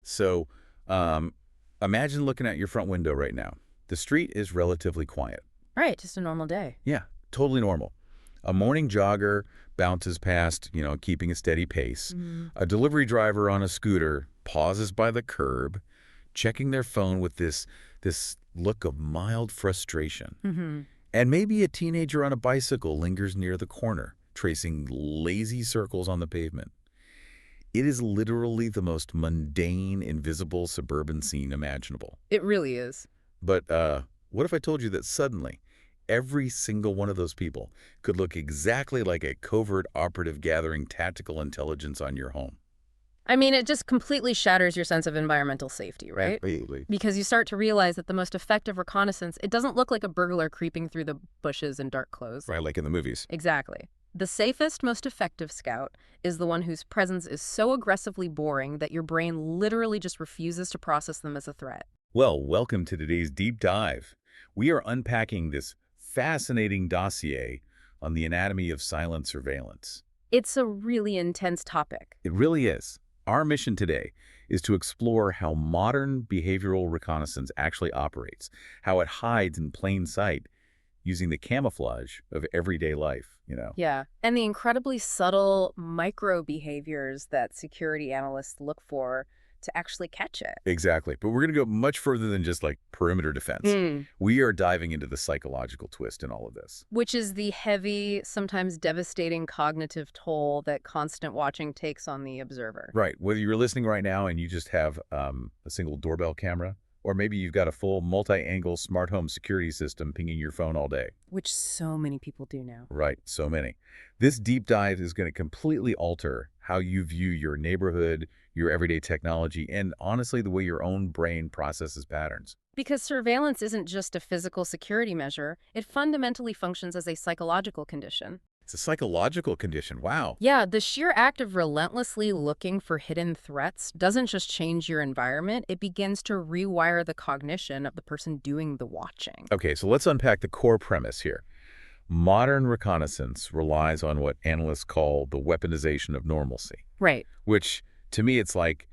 So um, imagine looking at your front window right now. The street is relatively quiet. Right, just a normal day. Yeah, totally normal. A morning jogger bounces past, keeping a steady pace. Mm. A delivery driver on a scooter pauses by the curb, checking their phone with this look of mild frustration. Mm-hmm. And maybe a teenager on a bicycle lingers near the corner, tracing lazy circles on the pavement. It is literally the most mundane, invisible suburban scene imaginable. It really is. But what if I told you that suddenly every single one of those people could look exactly like a covert operative gathering tactical intelligence on your home? I mean, it just completely shatters your sense of environmental safety, right? Absolutely. Because you start to realize that the most effective reconnaissance, it doesn't look like a burglar creeping through the bushes in dark clothes. Right, like in the movies. Exactly. The safest, most effective scout is the one whose presence is so aggressively boring that your brain literally just refuses to process them as a threat. Well, welcome to today's deep dive. We are unpacking this fascinating dossier on the anatomy of silent surveillance. It's a really intense topic. It really is. Our mission today is to explore how modern behavioral reconnaissance actually operates, how it hides in plain sight using the camouflage of everyday life. Yeah. And the incredibly subtle micro behaviors that security analysts look for to actually catch it. Exactly. But we're going to go much further than just like perimeter defense. We are diving into the psychological twist in all of this. Which is the heavy, sometimes devastating cognitive toll that constant watching takes on the observer. Right. Whether you're listening right now and you just have a single doorbell camera, or maybe you've got a full multi-angle smart home security system pinging your phone all day. Which so many people do now. Right. So many. This deep dive is going to completely alter how you view your neighborhood, your everyday technology, and honestly, the way your own brain processes patterns. Because surveillance isn't just a physical security measure, it fundamentally functions as a psychological condition. It's a psychological condition. Wow. Yeah, the sheer act of relentlessly looking for hidden threats doesn't just change your environment, it begins to rewire the cognition of the person doing the watching. Okay, so let's unpack the core premise here. Modern reconnaissance relies on what analysts call the weaponization of normalcy, Right. which to me it's like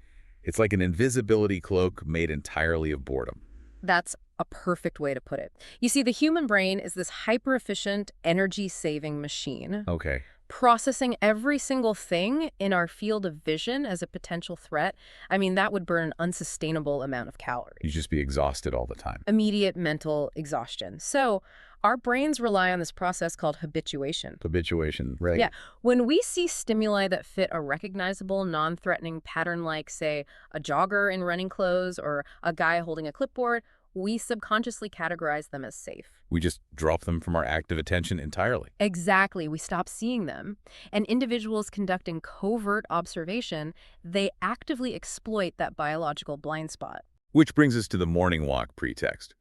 an invisibility cloak made entirely of boredom. That's a perfect way to put it. You see, the human brain is this hyper-efficient, energy-saving machine, Okay. processing every single thing in our field of vision as a potential threat. I mean, that would burn an unsustainable amount of calories. You just be exhausted all the time. Immediate mental exhaustion. So our brains rely on this process called habituation. Habituation, right? Yeah. When we see stimuli that fit a recognizable, non-threatening pattern like, say, a jogger in running clothes or a guy holding a clipboard, we subconsciously categorize them as safe. We just drop them from our active attention entirely. Exactly. We stop seeing them. And individuals conducting covert observation, they actively exploit that biological blind spot. Which brings us to the morning walk pretext.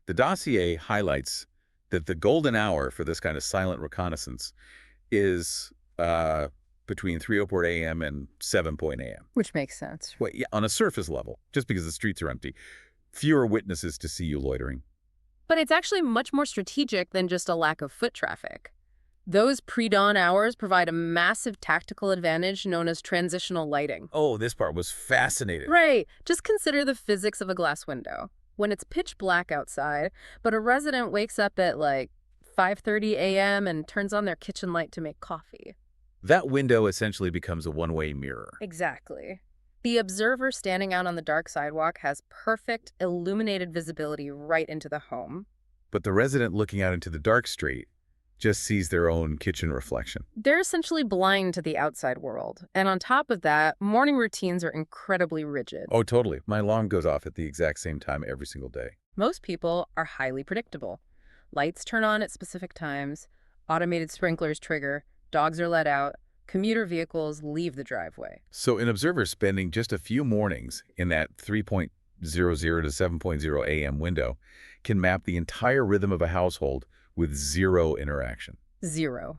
The dossier highlights that the golden hour for this kind of silent reconnaissance is between 3:04 a.m. and 7:00 a.m. Which makes sense. Well, yeah, on a surface level, just because the streets are empty. Fewer witnesses to see you loitering. But it's actually much more strategic than just a lack of foot traffic. Those pre-dawn hours provide a massive tactical advantage known as transitional lighting. Oh, this part was fascinating. Right. Just consider the physics of a glass window. When it's pitch black outside, but a resident wakes up at like 5:30 a.m. and turns on their kitchen light to make coffee. That window essentially becomes a one-way mirror. Exactly. The observer standing out on the dark sidewalk has perfect, illuminated visibility right into the home. But the resident looking out into the dark street just sees their own kitchen reflection. They're essentially blind to the outside world. And on top of that, morning routines are incredibly rigid. Oh, totally. My alarm goes off at the exact same time every single day. Most people are highly predictable. Lights turn on at specific times, automated sprinklers trigger, dogs are let out, commuter vehicles leave the driveway. So an observer spending just a few mornings in that 3:00 to 7:00 a.m. window can map the entire rhythm of a household with zero interaction. Zero.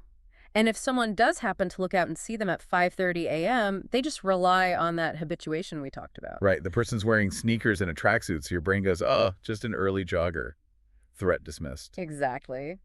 And if someone does happen to look out and see them at 5:30 a.m., they just rely on that habituation we talked about. Right. The person's wearing sneakers and a tracksuit, so your brain goes, oh, just an early jogger. Threat dismissed. Exactly.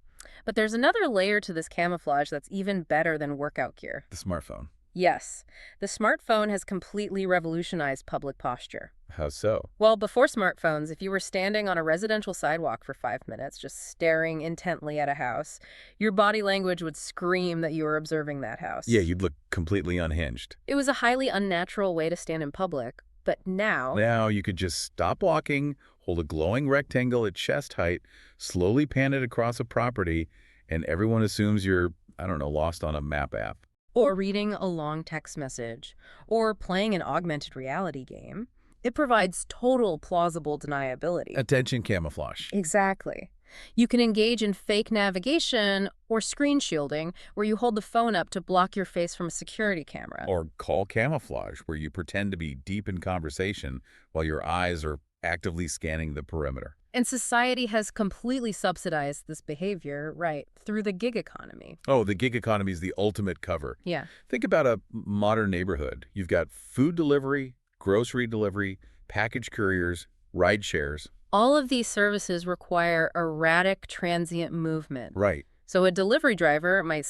But there's another layer to this camouflage that's even better than workout gear. The smartphone. Yes, the smartphone has completely revolutionized public posture. How so? Well, before smartphones, if you were standing on a residential sidewalk for 5 minutes, just staring intently at a house, your body language would scream that you were observing that Yeah, house. you'd look completely unhinged. It was a highly unnatural way to stand in public, but now, Now you could just stop walking, hold a glowing rectangle at chest height, slowly pan it across a property, and everyone assumes you're, I don't know, lost on a map app. or reading a long text message, or playing an augmented reality game, it provides total plausible deniability. Attention camouflage. Exactly. You can engage in fake navigation or screen shielding, where you hold the phone up to block your face from a security camera. Or call camouflage, where you pretend to be deep in conversation while your eyes are actively scanning the perimeter. And society has completely subsidized this behavior, right, through the gig economy. Oh, the gig economy is the ultimate cover. Yeah. Think about a modern neighborhood. You've got food delivery, grocery delivery, package couriers, ride shares. All of these services require erratic transient movement. Right. So a delivery driver might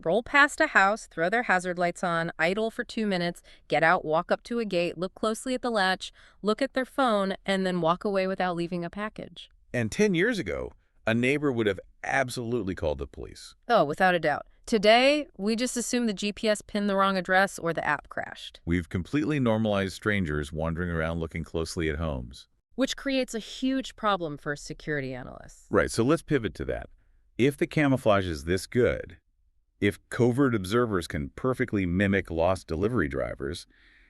roll past a house, throw their hazard lights on, idle for 2 minutes, get out, walk up to a gate, look closely at the latch, look at their phone, and then walk away without leaving a package. And 10 years ago, a neighbor would have absolutely called the police. Oh, without a doubt. Today, we just assume the GPS pinned the wrong address or the app crashed, We've completely normalized strangers wandering around looking closely at homes. which creates a huge problem for security analysts. Right, so let's pivot to that. If the camouflage is this good, if covert observers can perfectly mimic lost delivery drivers,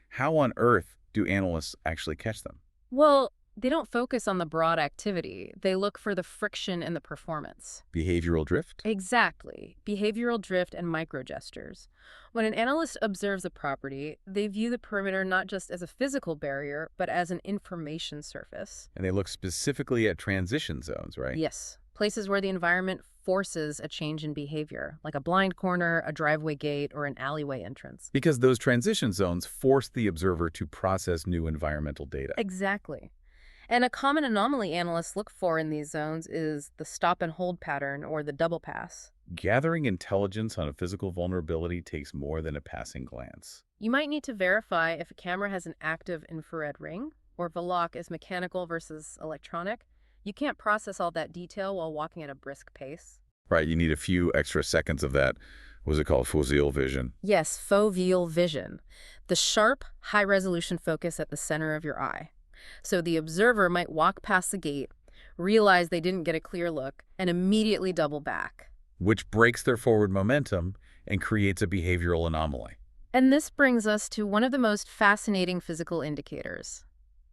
how on earth do analysts actually catch them? Well, they don't focus on the broad activity. They look for the friction in the performance. Behavioral drift? Exactly. Behavioral drift and microgestures. When an analyst observes a property, they view the perimeter not just as a physical barrier, but as an information surface. And they look specifically at transition zones, right? Yes, places where the environment forces a change in behavior, like a blind corner, a driveway gate, or an alleyway entrance. Because those transition zones force the observer to process new environmental data. Exactly. And a common anomaly analysts look for in these zones is the stop and hold pattern or the double pass. Gathering intelligence on a physical vulnerability takes more than a passing glance. You might need to verify if a camera has an active infrared ring or if a lock is mechanical versus electronic. You can't process all that detail while walking at a brisk pace. Right, you need a few extra seconds of that, what's it called, foveal vision. Yes, foveal vision, the sharp, high-resolution focus at the center of your eye. So the observer might walk past the gate, realize they didn't get a clear look, and immediately double back. Which breaks their forward momentum and creates a behavioral anomaly. And this brings us to one of the most fascinating physical indicators,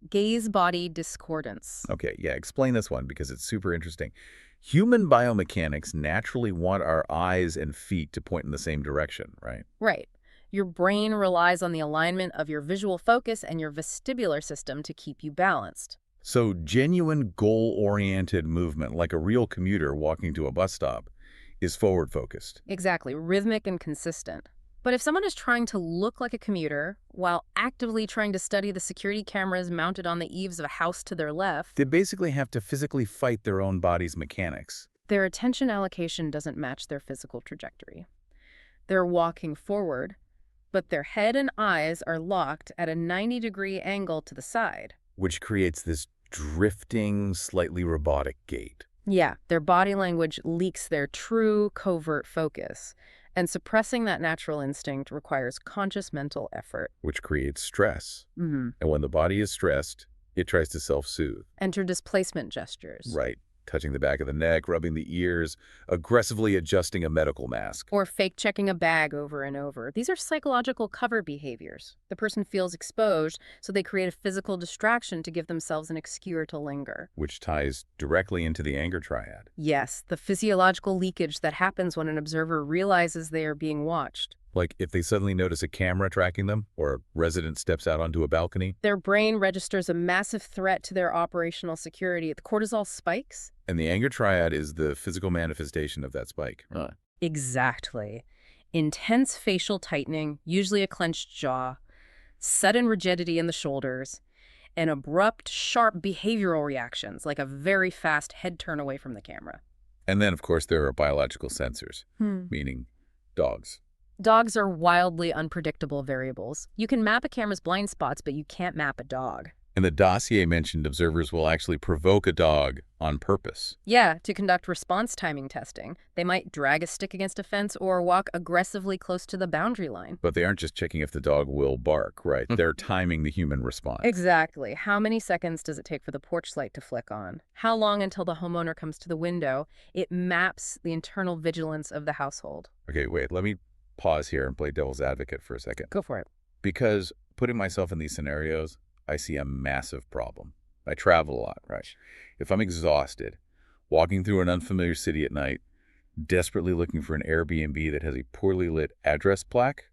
gaze-body discordance. Okay, yeah, explain this one because it's super interesting. Human biomechanics naturally want our eyes and feet to point in the same direction, right? Right. Your brain relies on the alignment of your visual focus and your vestibular system to keep you balanced. So genuine goal-oriented movement, like a real commuter walking to a bus stop, is forward-focused. Exactly, rhythmic and consistent. But if someone is trying to look like a commuter while actively trying to study the security cameras mounted on the eaves of a house to their left, They basically have to physically fight their own body's mechanics. their attention allocation doesn't match their physical trajectory. They're walking forward, but their head and eyes are locked at a 90-degree angle to the side. Which creates this drifting, slightly robotic gait. Yeah, their body language leaks their true covert focus, and suppressing that natural instinct requires conscious mental effort. Which creates stress. Mm-hmm. And when the body is stressed, it tries to self-soothe. Enter displacement gestures. Right. Touching the back of the neck, rubbing the ears, aggressively adjusting a medical mask. Or fake checking a bag over and over. These are psychological cover behaviors. The person feels exposed, so they create a physical distraction to give themselves an excuse to linger. Which ties directly into the anger triad. Yes, the physiological leakage that happens when an observer realizes they are being watched. Like if they suddenly notice a camera tracking them, or a resident steps out onto a balcony. Their brain registers a massive threat to their operational security. The cortisol spikes. And the anger triad is the physical manifestation of that spike. Exactly. Intense facial tightening, usually a clenched jaw, sudden rigidity in the shoulders, and abrupt, sharp behavioral reactions, like a very fast head turn away from the camera. And then, of course, there are biological sensors, meaning dogs. Dogs are wildly unpredictable variables. You can map a camera's blind spots, but you can't map a dog. And the dossier mentioned observers will actually provoke a dog on purpose. Yeah, to conduct response timing testing. They might drag a stick against a fence or walk aggressively close to the boundary line. But they aren't just checking if the dog will bark, right? They're timing the human response. Exactly. How many seconds does it take for the porch light to flick on? How long until the homeowner comes to the window? It maps the internal vigilance of the household. Okay, wait, let me pause here and play devil's advocate for a second. Go for it. Because putting myself in these scenarios, I see a massive problem. I travel a lot, right? If I'm exhausted, walking through an unfamiliar city at night, desperately looking for an Airbnb that has a poorly lit address plaque,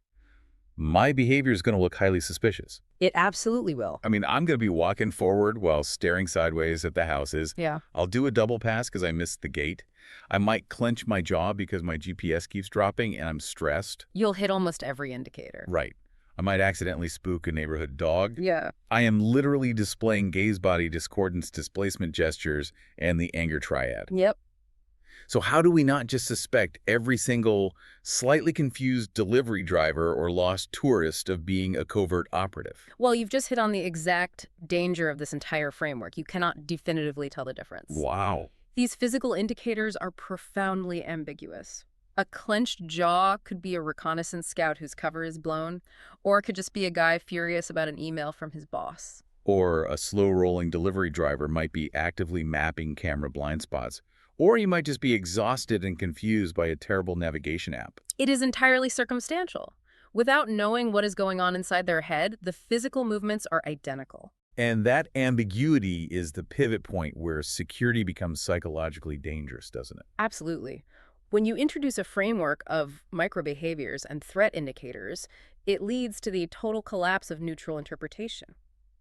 my behavior is going to look highly suspicious. It absolutely will. I mean, I'm going to be walking forward while staring sideways at the houses. Yeah. I'll do a double pass because I missed the gate. I might clench my jaw because my GPS keeps dropping and I'm stressed. You'll hit almost every indicator. Right. I might accidentally spook a neighborhood dog. Yeah. I am literally displaying gaze body discordance, displacement gestures, and the anger triad. Yep. So how do we not just suspect every single slightly confused delivery driver or lost tourist of being a covert operative? Well, you've just hit on the exact danger of this entire framework. You cannot definitively tell the difference. Wow. These physical indicators are profoundly ambiguous. A clenched jaw could be a reconnaissance scout whose cover is blown, or it could just be a guy furious about an email from his boss. Or a slow-rolling delivery driver might be actively mapping camera blind spots. Or you might just be exhausted and confused by a terrible navigation app. It is entirely circumstantial. Without knowing what is going on inside their head, the physical movements are identical. And that ambiguity is the pivot point where security becomes psychologically dangerous, doesn't it? Absolutely. When you introduce a framework of microbehaviors and threat indicators, it leads to the total collapse of neutral interpretation.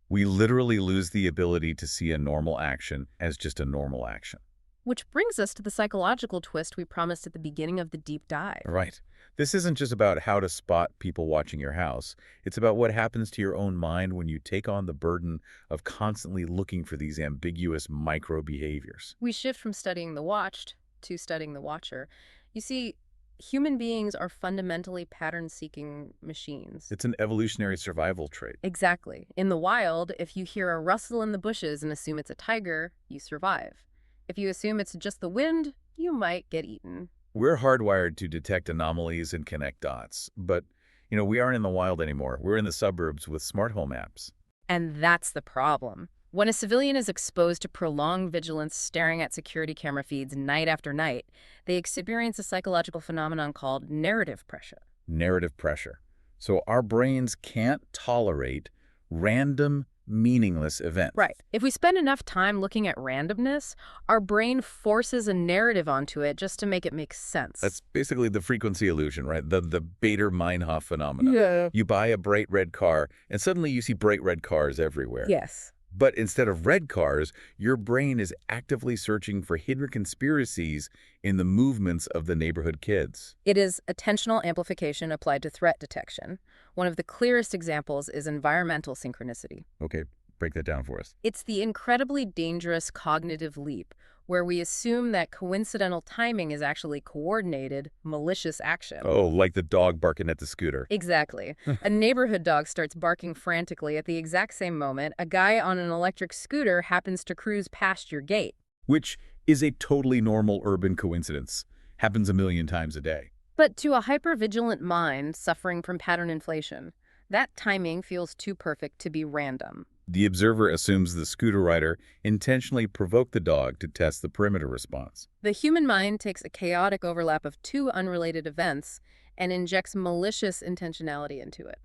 We literally lose the ability to see a normal action as just a normal action. Which brings us to the psychological twist we promised at the beginning of the deep dive. Right. This isn't just about how to spot people watching your house. It's about what happens to your own mind when you take on the burden of constantly looking for these ambiguous micro behaviors. We shift from studying the watched to studying the watcher. You see, human beings are fundamentally pattern-seeking machines. It's an evolutionary survival trait. Exactly. In the wild, if you hear a rustle in the bushes and assume it's a tiger, you survive. If you assume it's just the wind, you might get eaten. We're hardwired to detect anomalies and connect dots. But, we aren't in the wild anymore. We're in the suburbs with smart home apps. And that's the problem. When a civilian is exposed to prolonged vigilance staring at security camera feeds night after night, they experience a psychological phenomenon called narrative pressure. Narrative pressure. So our brains can't tolerate random, meaningless events. Right. If we spend enough time looking at randomness, our brain forces a narrative onto it just to make it make sense. That's basically the frequency illusion, right? The Bader-Meinhof phenomenon. Yeah. You buy a bright red car, and suddenly you see bright red cars everywhere. Yes. But instead of red cars, your brain is actively searching for hidden conspiracies in the movements of the neighborhood kids. It is attentional amplification applied to threat detection. One of the clearest examples is environmental synchronicity. Okay, break that down for us. It's the incredibly dangerous cognitive leap where we assume that coincidental timing is actually coordinated, malicious action. Oh, like the dog barking at the scooter. Exactly. A neighborhood dog starts barking frantically at the exact same moment a guy on an electric scooter happens to cruise past your gate. Which is a totally normal urban coincidence. Happens a million times a day. But to a hypervigilant mind suffering from pattern inflation, that timing feels too perfect to be random. The observer assumes the scooter rider intentionally provoked the dog to test the perimeter response. The human mind takes a chaotic overlap of two unrelated events and injects malicious intentionality into it.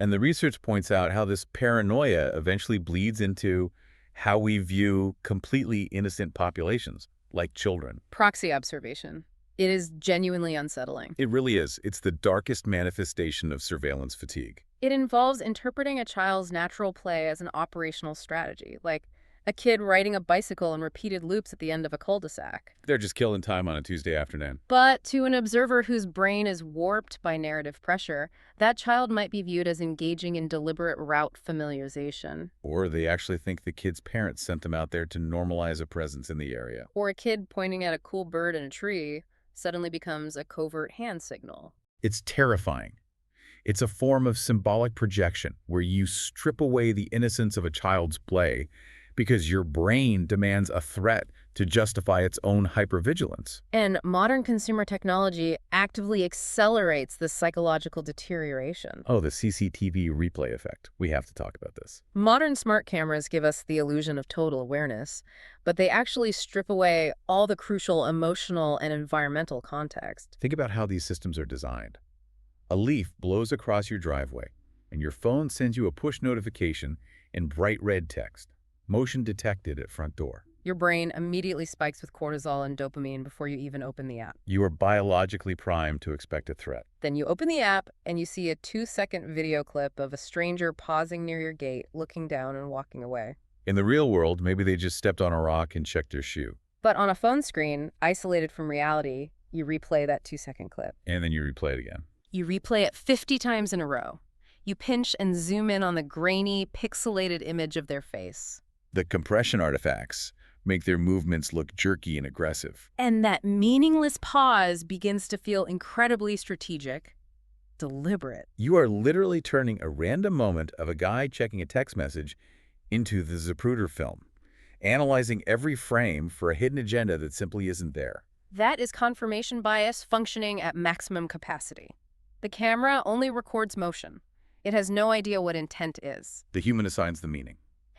And the research points out how this paranoia eventually bleeds into how we view completely innocent populations, like children. Proxy observation. It is genuinely unsettling. It really is. It's the darkest manifestation of surveillance fatigue. It involves interpreting a child's natural play as an operational strategy, like a kid riding a bicycle in repeated loops at the end of a cul-de-sac. They're just killing time on a Tuesday afternoon. But to an observer whose brain is warped by narrative pressure, that child might be viewed as engaging in deliberate route familiarization. Or they actually think the kid's parents sent them out there to normalize a presence in the area. Or a kid pointing at a cool bird in a tree suddenly becomes a covert hand signal. It's terrifying. It's a form of symbolic projection where you strip away the innocence of a child's play because your brain demands a threat to justify its own hypervigilance. And modern consumer technology actively accelerates this psychological deterioration. Oh, the CCTV replay effect. We have to talk about this. Modern smart cameras give us the illusion of total awareness, but they actually strip away all the crucial emotional and environmental context. Think about how these systems are designed. A leaf blows across your driveway, and your phone sends you a push notification in bright red text. Motion detected at front door. Your brain immediately spikes with cortisol and dopamine before you even open the app. You are biologically primed to expect a threat. Then you open the app and you see a 2-second video clip of a stranger pausing near your gate, looking down and walking away. In the real world, maybe they just stepped on a rock and checked their shoe. But on a phone screen, isolated from reality, you replay that 2-second clip. And then you replay it again. You replay it 50 times in a row. You pinch and zoom in on the grainy, pixelated image of their face. The compression artifacts make their movements look jerky and aggressive. And that meaningless pause begins to feel incredibly strategic, deliberate. You are literally turning a random moment of a guy checking a text message into the Zapruder film, analyzing every frame for a hidden agenda that simply isn't there. That is confirmation bias functioning at maximum capacity. The camera only records motion. It has no idea what intent is. The human assigns the meaning.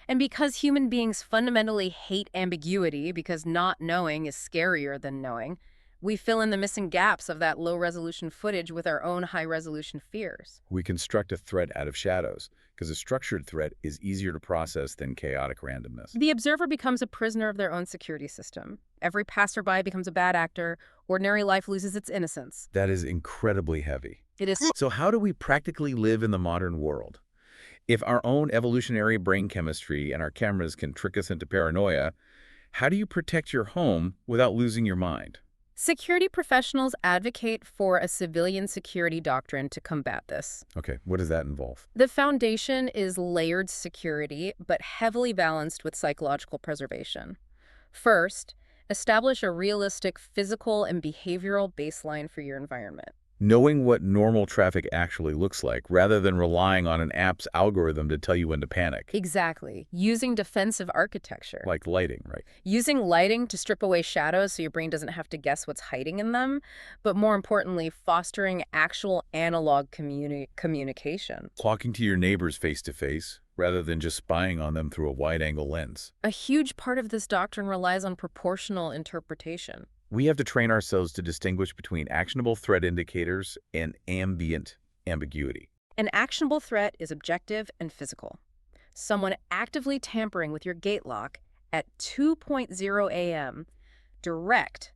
And because human beings fundamentally hate ambiguity, because not knowing is scarier than knowing, we fill in the missing gaps of that low-resolution footage with our own high-resolution fears. We construct a threat out of shadows, because a structured threat is easier to process than chaotic randomness. The observer becomes a prisoner of their own security system. Every passerby becomes a bad actor. Ordinary life loses its innocence. That is incredibly heavy. It is. So how do we practically live in the modern world? If our own evolutionary brain chemistry and our cameras can trick us into paranoia, how do you protect your home without losing your mind? Security professionals advocate for a civilian security doctrine to combat this. Okay, what does that involve? The foundation is layered security, but heavily balanced with psychological preservation. First, establish a realistic physical and behavioral baseline for your environment. Knowing what normal traffic actually looks like, rather than relying on an app's algorithm to tell you when to panic. Exactly. Using defensive architecture. Like lighting, right? Using lighting to strip away shadows so your brain doesn't have to guess what's hiding in them, but more importantly, fostering actual analog communication. Talking to your neighbors face-to-face, rather than just spying on them through a wide-angle lens. A huge part of this doctrine relies on proportional interpretation. We have to train ourselves to distinguish between actionable threat indicators and ambient ambiguity. An actionable threat is objective and physical. Someone actively tampering with your gate lock at 2:00 a.m. Direct,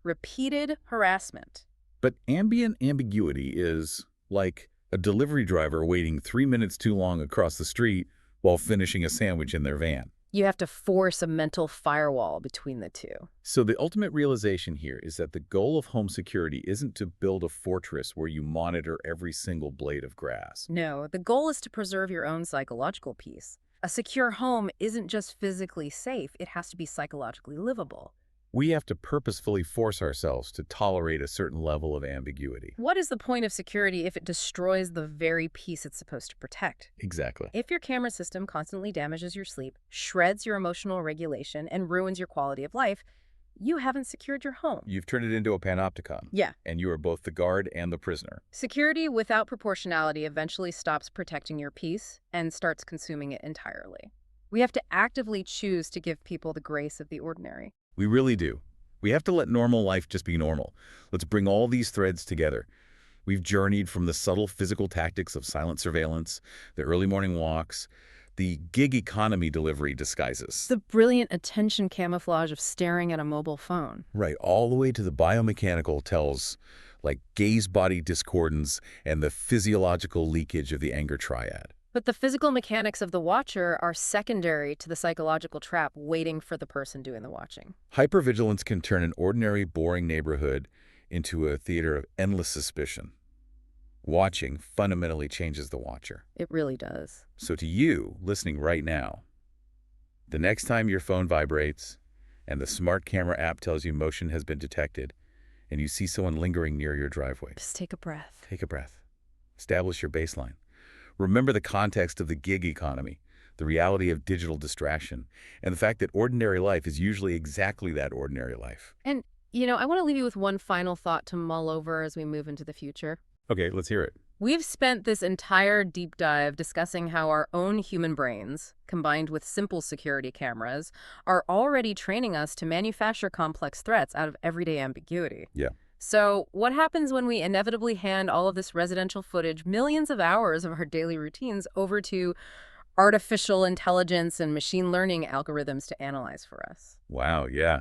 repeated harassment. But ambient ambiguity is like a delivery driver waiting 3 minutes too long across the street while finishing a sandwich in their van. You have to force a mental firewall between the two. So the ultimate realization here is that the goal of home security isn't to build a fortress where you monitor every single blade of grass. No, the goal is to preserve your own psychological peace. A secure home isn't just physically safe, it has to be psychologically livable. We have to purposefully force ourselves to tolerate a certain level of ambiguity. What is the point of security if it destroys the very peace it's supposed to protect? Exactly. If your camera system constantly damages your sleep, shreds your emotional regulation, and ruins your quality of life, you haven't secured your home. You've turned it into a panopticon. Yeah. And you are both the guard and the prisoner. Security without proportionality eventually stops protecting your peace and starts consuming it entirely. We have to actively choose to give people the grace of the ordinary. We really do. We have to let normal life just be normal. Let's bring all these threads together. We've journeyed from the subtle physical tactics of silent surveillance, the early morning walks, the gig economy delivery disguises. The brilliant attention camouflage of staring at a mobile phone. Right, all the way to the biomechanical tells, like gaze-body discordance and the physiological leakage of the anger triad. But the physical mechanics of the watcher are secondary to the psychological trap waiting for the person doing the watching. Hypervigilance can turn an ordinary, boring neighborhood into a theater of endless suspicion. Watching fundamentally changes the watcher. It really does. So to you, listening right now, the next time your phone vibrates and the smart camera app tells you motion has been detected, and you see someone lingering near your driveway. Just take a breath. Take a breath. Establish your baseline. Remember the context of the gig economy, the reality of digital distraction, and the fact that ordinary life is usually exactly that ordinary life. And, I want to leave you with one final thought to mull over as we move into the future. Okay, let's hear it. We've spent this entire deep dive discussing how our own human brains, combined with simple security cameras, are already training us to manufacture complex threats out of everyday ambiguity. Yeah. So what happens when we inevitably hand all of this residential footage, millions of hours of our daily routines, over to artificial intelligence and machine learning algorithms to analyze for us? Wow, yeah.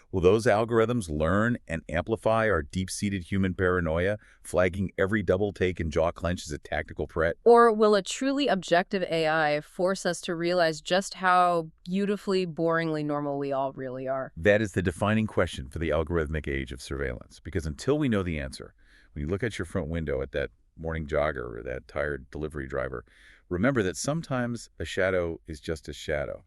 Will those algorithms learn and amplify our deep-seated human paranoia, flagging every double take and jaw clench as a tactical threat? Or will a truly objective AI force us to realize just how beautifully, boringly normal we all really are? That is the defining question for the algorithmic age of surveillance, because until we know the answer, when you look at your front window at that morning jogger or that tired delivery driver, remember that sometimes a shadow is just a shadow.